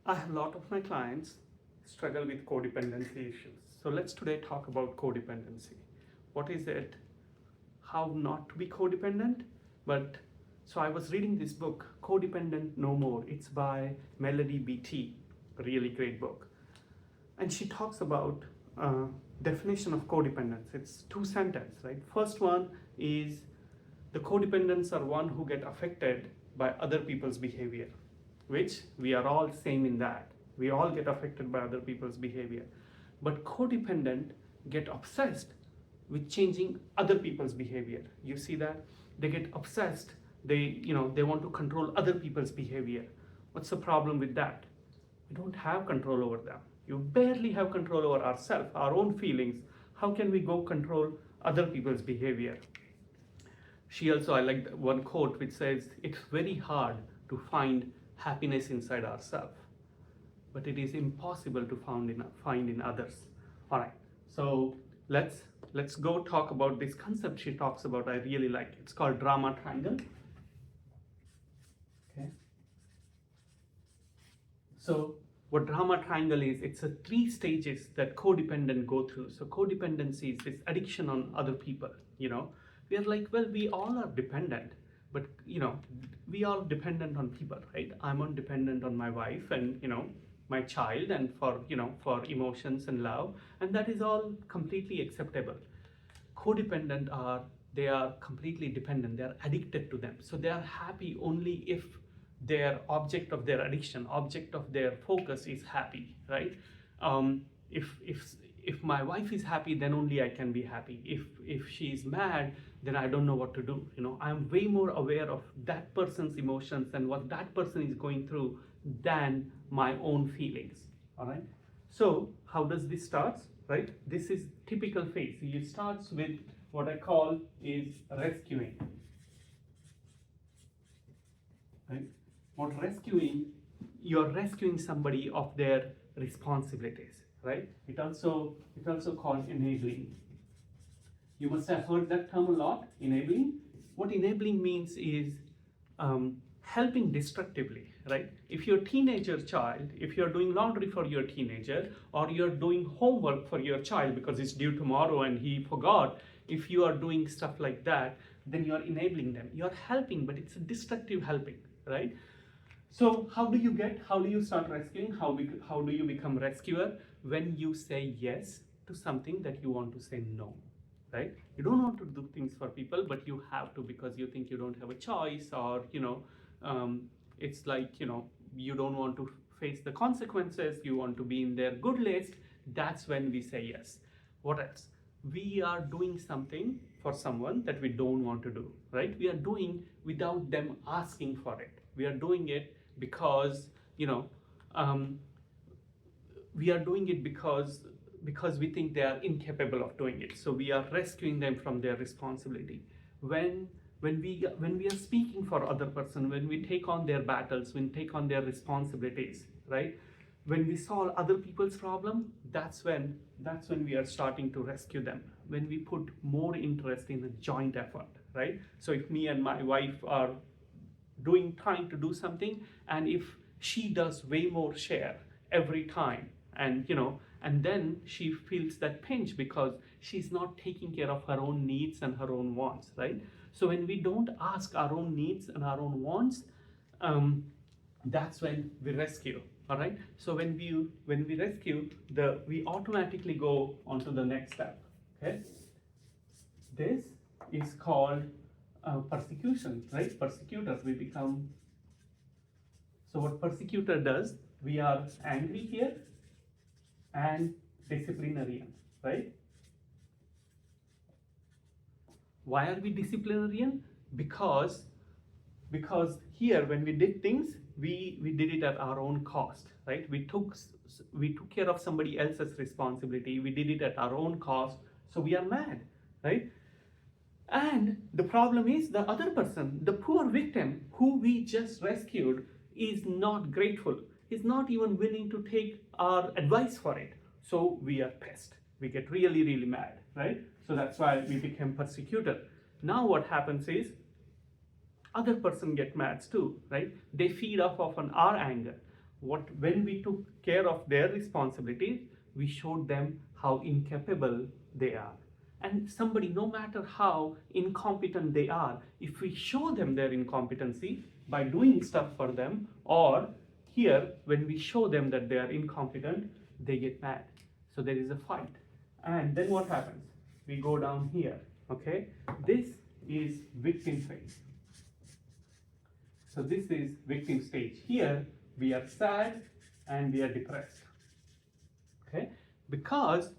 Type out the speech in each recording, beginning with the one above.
I have a lot of my clients struggle with codependency issues. So let's today talk about codependency. What is it? How not to be codependent? But so I was reading this book, Codependent No More. It's by Melody BT, a really great book. And she talks about definition of codependence. It's two sentences, right? First one is the codependents are one who get affected by other people's behavior, which we are all same in that. We all get affected by other people's behavior. But codependent get obsessed with changing other people's behavior. You see that? They get obsessed. They want to control other people's behavior. What's the problem with that? We don't have control over them. You barely have control over ourselves, our own feelings. How can we go control other people's behavior? I like one quote which says, it's very hard to find happiness inside ourselves, but it is impossible to find in others. All right, so let's go talk about this concept she talks about. I really like it. It's called drama triangle. Okay. So what drama triangle is, it's a 3 stages that codependent go through. So codependency is this addiction on other people. We are like, well, we all are dependent, but we are dependent on people, right? I'm dependent on my wife and my child, and for emotions and love, and that is all completely acceptable. Codependent they are completely dependent. They are addicted to them, so they are happy only if their object of their addiction, object of their focus is happy, right? If my wife is happy, then only I can be happy. If she is mad, then I don't know what to do. I'm way more aware of that person's emotions and what that person is going through than my own feelings. All right. So how does this start? Right. This is typical phase. It starts with what I call is rescuing. Right. What rescuing? You're rescuing somebody of their responsibilities. Right? It also called enabling. You must have heard that term a lot, enabling. What enabling means is helping destructively, right? If you're a teenager child, if you're doing laundry for your teenager, or you're doing homework for your child because it's due tomorrow and he forgot, if you are doing stuff like that, then you're enabling them. You're helping, but it's a destructive helping, right? So how do you start rescuing? How do you become rescuer? When you say yes to something that you want to say no, right? You don't want to do things for people, but you have to because you think you don't have a choice, or it's like you don't want to face the consequences. You want to be in their good list. That's when we say yes. What else? We are doing something for someone that we don't want to do, right? We are doing without them asking for it. We are doing it because we are doing it because we think they are incapable of doing it. So we are rescuing them from their responsibility. When we are speaking for other person, when we take on their battles, when we take on their responsibilities, right? When we solve other people's problem, that's when we are starting to rescue them. When we put more interest in a joint effort, right? So if me and my wife are trying to do something, and if she does way more share every time, and then she feels that pinch because she's not taking care of her own needs and her own wants, right? So when we don't ask our own needs and our own wants, that's when we rescue. All right. So when we rescue, we automatically go on to the next step. Okay. This is called persecution, right? Persecutors. We become. So what persecutor does? We are angry here and disciplinarian, right? Why are we disciplinarian? Because here when we did things, we did it at our own cost, right? We took care of somebody else's responsibility. We did it at our own cost, so we are mad, right? And the problem is the other person, the poor victim who we just rescued, is not grateful. Is not even willing to take our advice for it. So we are pissed. We get really, really mad, right? So that's why we became persecutor. Now what happens is other person get mad too, right? They feed off of our anger. When we took care of their responsibilities, we showed them how incapable they are. And somebody, no matter how incompetent they are, if we show them their incompetency by doing stuff for them, or here, when we show them that they are incompetent, they get mad. So there is a fight. And then what happens? We go down here, okay? This is victim phase. So this is victim stage. Here, we are sad and we are depressed, okay? Because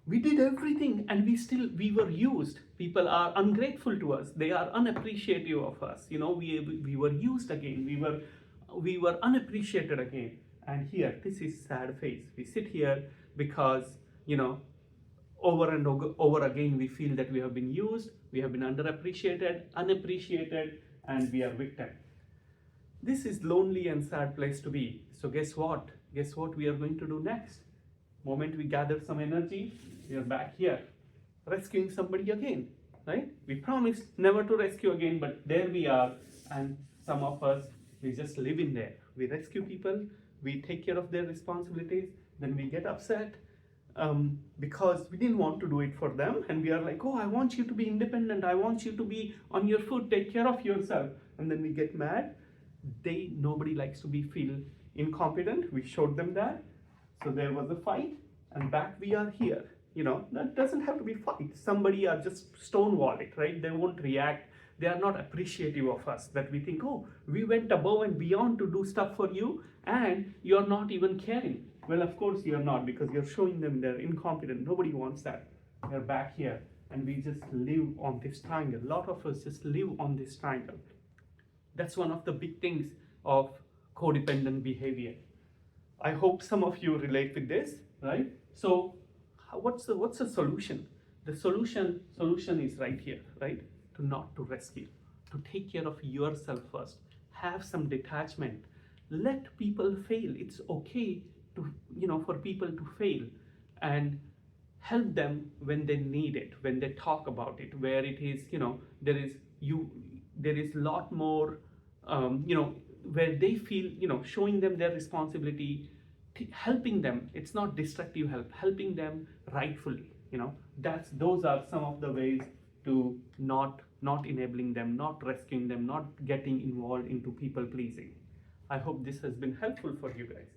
we did everything and we were used. People are ungrateful to us. They are unappreciative of us. You know, we were used again. We were unappreciated again. And here, this is sad phase. We sit here because, you know, over and over again, we feel that we have been used, we have been underappreciated, unappreciated, and we are victim. This is lonely and sad place to be. So guess what? Guess what we are going to do next? Moment we gather some energy, we are back here, rescuing somebody again, right? We promised never to rescue again, but there we are. And some of us, we just live in there. We rescue people, we take care of their responsibilities, then we get upset because we didn't want to do it for them. And we are like, oh, I want you to be independent. I want you to be on your foot, take care of yourself. And then we get mad. Nobody likes to be feel incompetent. We showed them that. So there was a fight, and back we are here. You know, that doesn't have to be fight. Somebody are just stonewall it, right? They won't react. They are not appreciative of us, that we think, oh, we went above and beyond to do stuff for you, and you're not even caring. Well, of course you're not, because you're showing them they're incompetent. Nobody wants that. They're back here, and we just live on this triangle. A lot of us just live on this triangle. That's one of the big things of codependent behavior. I hope some of you relate with this, right? So what's the solution? The solution is right here, right? Not to rescue, to take care of yourself first. Have some detachment. Let people fail. It's okay to, you know, for people to fail, and help them when they need it, when they talk about it, where it is, you know, there is a lot more, you know, where they feel, you know, showing them their responsibility, helping them. It's not destructive help, helping them rightfully, you know. Those are some of the ways to not enabling them, not rescuing them, not getting involved into people pleasing. I hope this has been helpful for you guys.